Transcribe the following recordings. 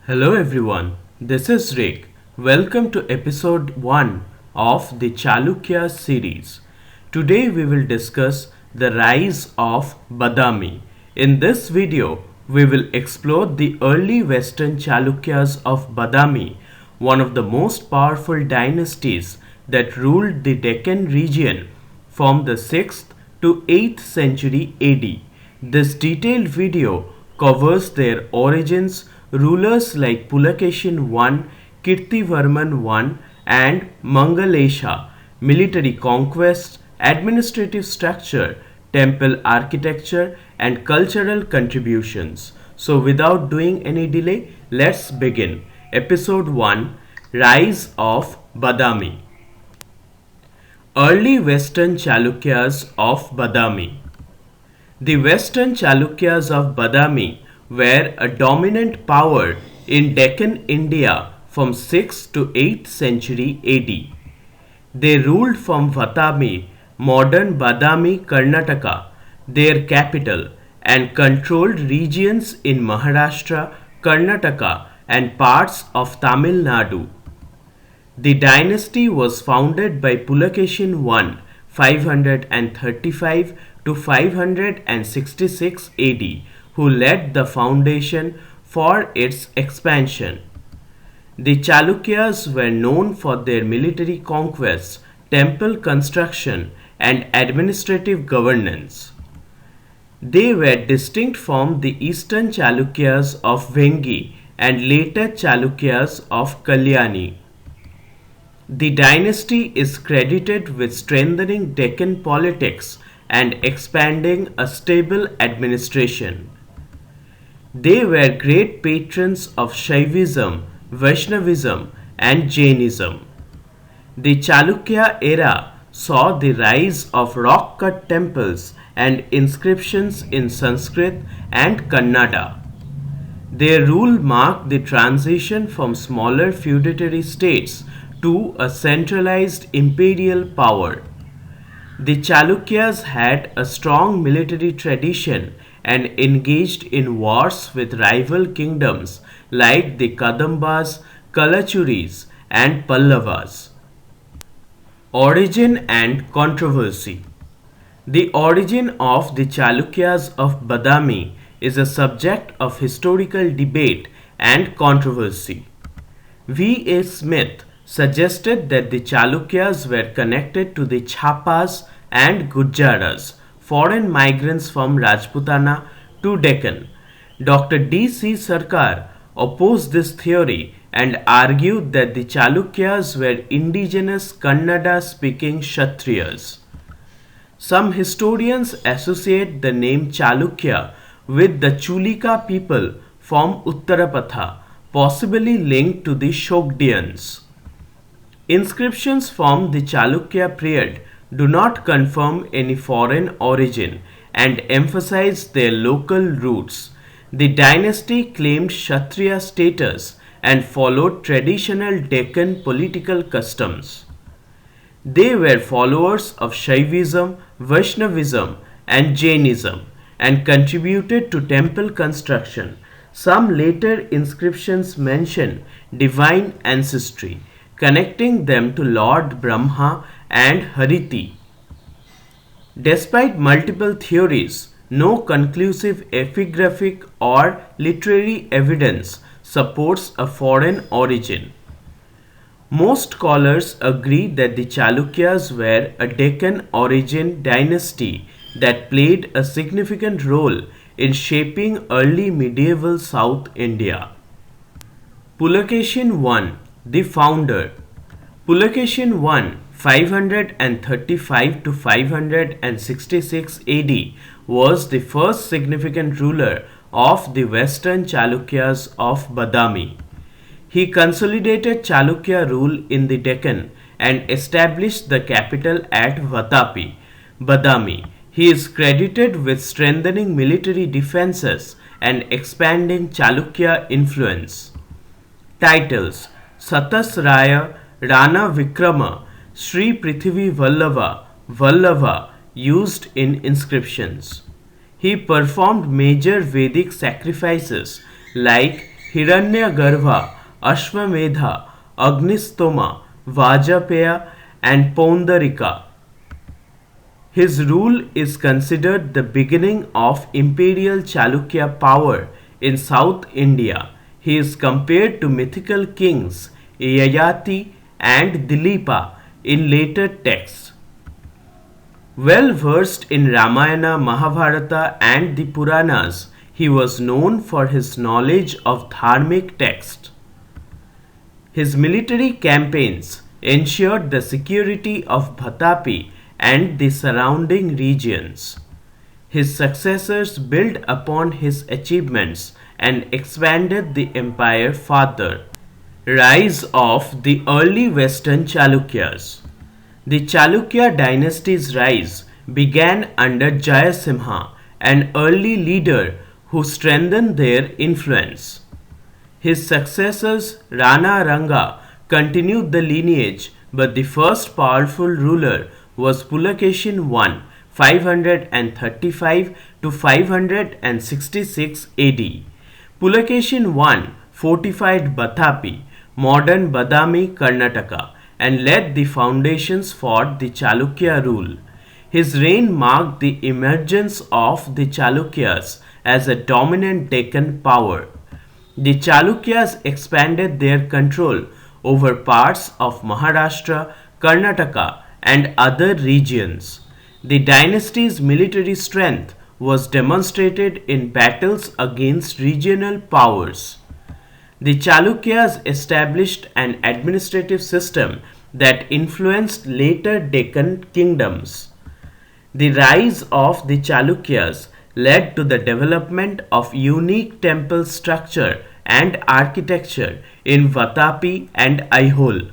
Hello everyone, this is Rick. Welcome to episode 1 of the Chalukya series. Today we will discuss the rise of Badami. In this video, we will explore the early Western Chalukyas of Badami, one of the most powerful dynasties that ruled the Deccan region from the 6th to 8th century AD. This detailed video covers their origins, rulers like Pulakeshin I, Kirtivarman I, and Mangalesha, military conquests, administrative structure, temple architecture, and cultural contributions. So, without doing any delay, let's begin. Episode 1, Rise of Badami. Early Western Chalukyas of Badami. The Western Chalukyas of Badami were a dominant power in Deccan India from 6th to 8th century AD. They ruled from Vatami, modern Badami, Karnataka, their capital, and controlled regions in Maharashtra, Karnataka, and parts of Tamil Nadu. The dynasty was founded by Pulakeshin I, 535 to 566 AD, who led the foundation for its expansion. The Chalukyas were known for their military conquests, temple construction, and administrative governance. They were distinct from the eastern Chalukyas of Vengi and later Chalukyas of Kalyani. The dynasty is credited with strengthening Deccan politics and expanding a stable administration. They were great patrons of Shaivism, Vaishnavism, and Jainism. The Chalukya era saw the rise of rock cut temples and inscriptions in Sanskrit and Kannada. Their rule marked the transition from smaller feudatory states to a centralized imperial power. The Chalukyas had a strong military tradition and engaged in wars with rival kingdoms like the Kadambas, Kalachuris, and Pallavas. Origin and controversy. The origin of the Chalukyas of Badami is a subject of historical debate and controversy. V. A. Smith suggested that the Chalukyas were connected to the Chapas and Gujjaras, foreign migrants from Rajputana to Deccan. Dr. D. C. Sarkar opposed this theory and argued that the Chalukyas were indigenous Kannada speaking Kshatriyas. Some historians associate the name Chalukya with the Chulika people from Uttarapatha, possibly linked to the Shogdians. Inscriptions from the Chalukya period do not confirm any foreign origin and emphasize their local roots. The dynasty claimed Kshatriya status and followed traditional Deccan political customs. They were followers of Shaivism, Vaishnavism, and Jainism and contributed to temple construction. Some later inscriptions mention divine ancestry, connecting them to Lord Brahma and Hariti. Despite multiple theories, no conclusive epigraphic or literary evidence supports a foreign origin. Most scholars agree that the Chalukyas were a Deccan origin dynasty that played a significant role in shaping early medieval South India. Pulakeshin I, the founder. Pulakeshin I, 535 to 566 AD, was the first significant ruler of the Western Chalukyas of Badami. He consolidated Chalukya rule in the Deccan and established the capital at Vatapi, Badami. He is credited with strengthening military defenses and expanding Chalukya influence. Titles: Satas Raya, Rana Vikrama, Sri Prithvi Vallava, Vallava, used in inscriptions. He performed major Vedic sacrifices like Hiranyagarbha, Ashwamedha, Agnistoma, Vajapaya, and Poundarika. His rule is considered the beginning of imperial Chalukya power in South India. He is compared to mythical kings Yayati and Dilipa in later texts. Well versed in Ramayana, Mahabharata, and the Puranas, he was known for his knowledge of dharmic texts. His military campaigns ensured the security of Bhatapi and the surrounding regions. His successors built upon his achievements and expanded the empire further. Rise of the early Western Chalukyas. The Chalukya dynasty's rise began under Jayasimha, an early leader who strengthened their influence. His successors Rana Ranga continued the lineage, but the first powerful ruler was Pulakeshin I, 535 to 566 AD. Pulakeshin I fortified Batapi, modern Badami, Karnataka, and laid the foundations for the Chalukya rule. His reign marked the emergence of the Chalukyas as a dominant Deccan power. The Chalukyas expanded their control over parts of Maharashtra, Karnataka, and other regions. The dynasty's military strength was demonstrated in battles against regional powers. The Chalukyas established an administrative system that influenced later Deccan kingdoms. The rise of the Chalukyas led to the development of unique temple structure and architecture in Vatapi and Aihole.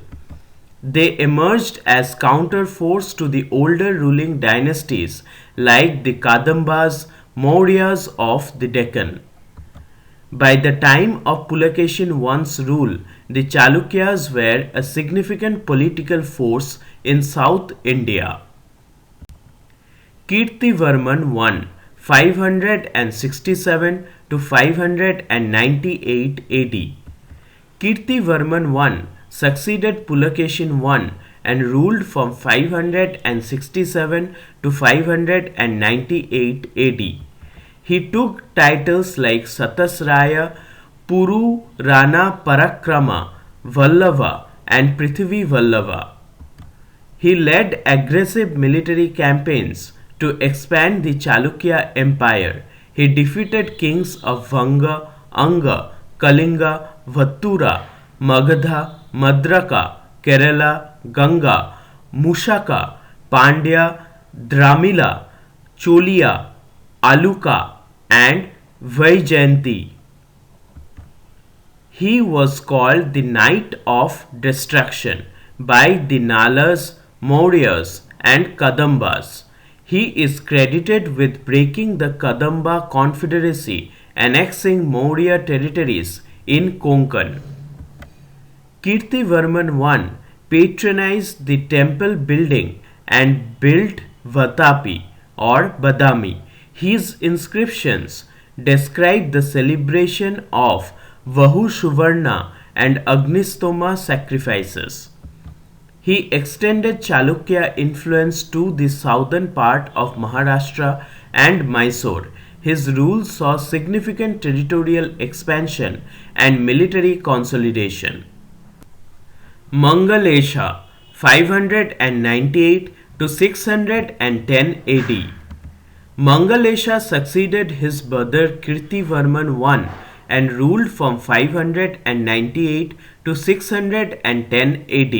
They emerged as counterforce to the older ruling dynasties like the Kadambas, Mauryas of the Deccan. By the time of Pulakeshin I's rule, the Chalukyas were a significant political force in South India. Kirtivarman I, 567 to 598 AD. Kirtivarman I succeeded Pulakeshin I and ruled from 567 to 598 AD. He took titles like Satasraya, Puru Rana Parakrama, Vallava, and Prithvi Vallava. He led aggressive military campaigns to expand the Chalukya Empire. He defeated kings of Vanga, Anga, Kalinga, Vattura, Magadha, Madraka, Kerala, Ganga, Mushaka, Pandya, Dramila, Cholia, Aluka, and Vaijayanti. He was called the Knight of Destruction by the Nalas, Mauryas, and Kadambas. He is credited with breaking the Kadamba Confederacy, annexing Maurya territories in Konkan. Kirtivarman I patronized the temple building and built Vatapi or Badami. His inscriptions describe the celebration of Vahu Shuvarna and Agnistoma sacrifices. He extended Chalukya influence to the southern part of Maharashtra and Mysore. His rule saw significant territorial expansion and military consolidation. Mangalesha, 598 to 610 AD. Mangalesha succeeded his brother Kirtivarman I and ruled from 598 to 610 AD.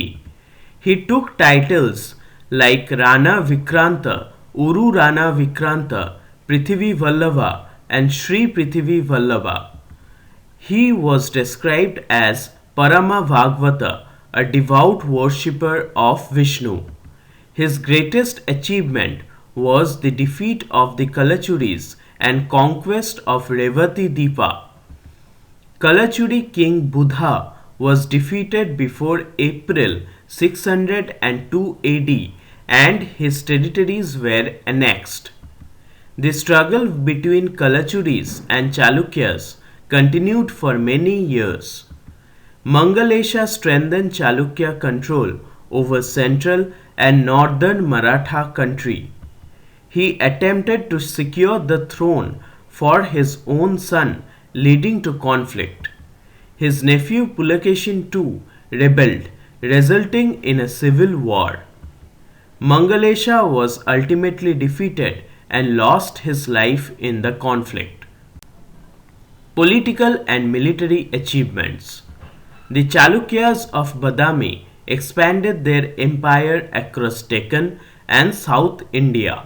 He took titles like Rana Vikranta, Uru Rana Vikranta, Prithvi Vallava, and Sri Prithvi Vallava. He was described as Parama Bhagavata, a devout worshipper of Vishnu. His greatest achievement was the defeat of the Kalachuris and conquest of Revati Deepa. Kalachuri king Buddha was defeated before April 602 AD and his territories were annexed. The struggle between Kalachuris and Chalukyas continued for many years. Mangalesha strengthened Chalukya control over central and northern Maratha country. He attempted to secure the throne for his own son, leading to conflict. His nephew Pulakeshin too rebelled, resulting in a civil war. Mangalesha was ultimately defeated and lost his life in the conflict. Political and military achievements. The Chalukyas of Badami expanded their empire across Deccan and South India.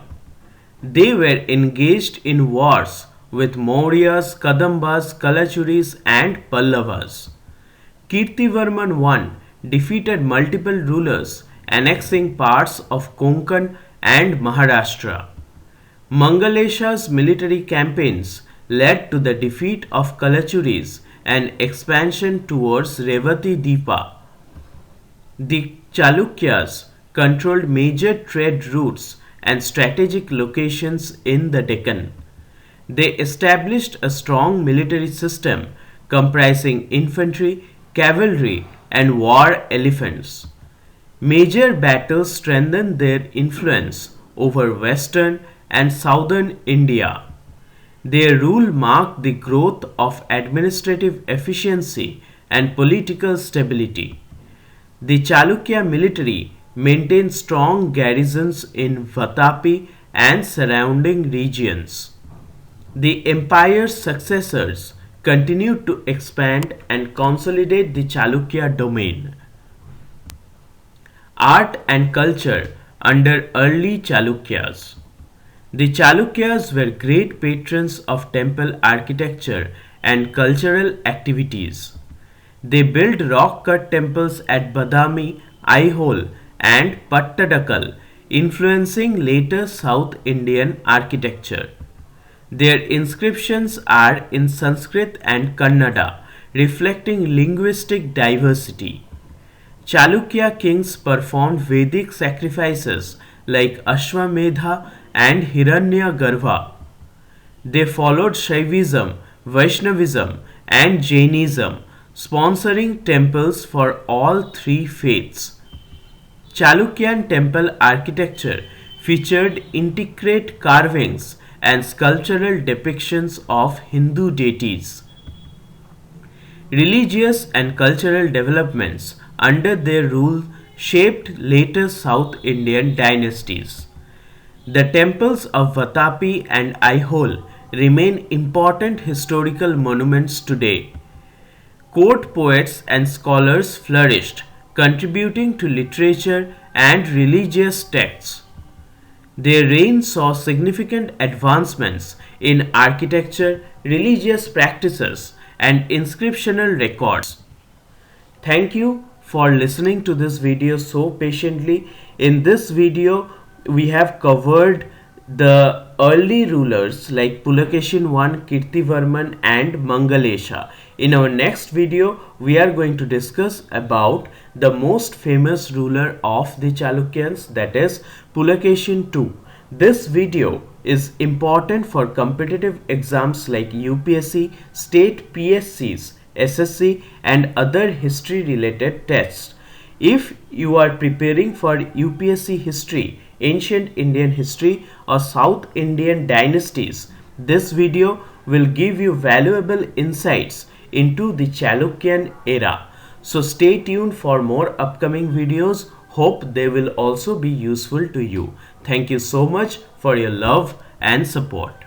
They were engaged in wars with Mauryas, Kadambas, Kalachuris, and Pallavas. Kirtivarman I defeated multiple rulers, annexing parts of Konkan and Maharashtra. Mangalesha's military campaigns led to the defeat of Kalachuris and expansion towards Revati Deepa. The Chalukyas controlled major trade routes and strategic locations in the Deccan. They established a strong military system comprising infantry, cavalry, and war elephants. Major battles strengthened their influence over western and southern India. Their rule marked the growth of administrative efficiency and political stability. The Chalukya military maintained strong garrisons in Vatapi and surrounding regions. The empire's successors continued to expand and consolidate the Chalukya domain. Art and culture under early Chalukyas. The Chalukyas were great patrons of temple architecture and cultural activities. They built rock-cut temples at Badami, Aihole, and Pattadakal, influencing later South Indian architecture. Their inscriptions are in Sanskrit and Kannada, reflecting linguistic diversity. Chalukya kings performed Vedic sacrifices like Ashwamedha and Hiranyagarbha. They followed Shaivism, Vaishnavism, and Jainism, sponsoring temples for all three faiths. Chalukyan temple architecture featured intricate carvings and sculptural depictions of Hindu deities. Religious and cultural developments under their rule shaped later South Indian dynasties. The temples of Vatapi and Aihole remain important historical monuments today. Court poets and scholars flourished, contributing to literature and religious texts. Their reign saw significant advancements in architecture, religious practices, and inscriptional records. Thank you for listening to this video so patiently. In this video, we have covered the early rulers like Pulakeshin I, Kirtivarman, and Mangalesha. In our next video, we are going to discuss about the most famous ruler of the Chalukyans, that is Pulakeshin II. This video is important for competitive exams like UPSC, state PSCs, SSC, and other history related tests. If you are preparing for UPSC history, ancient Indian history, or South Indian dynasties, this video will give you valuable insights into the Chalukyan era. So stay tuned for more upcoming videos. Hope they will also be useful to you. Thank you so much for your love and support.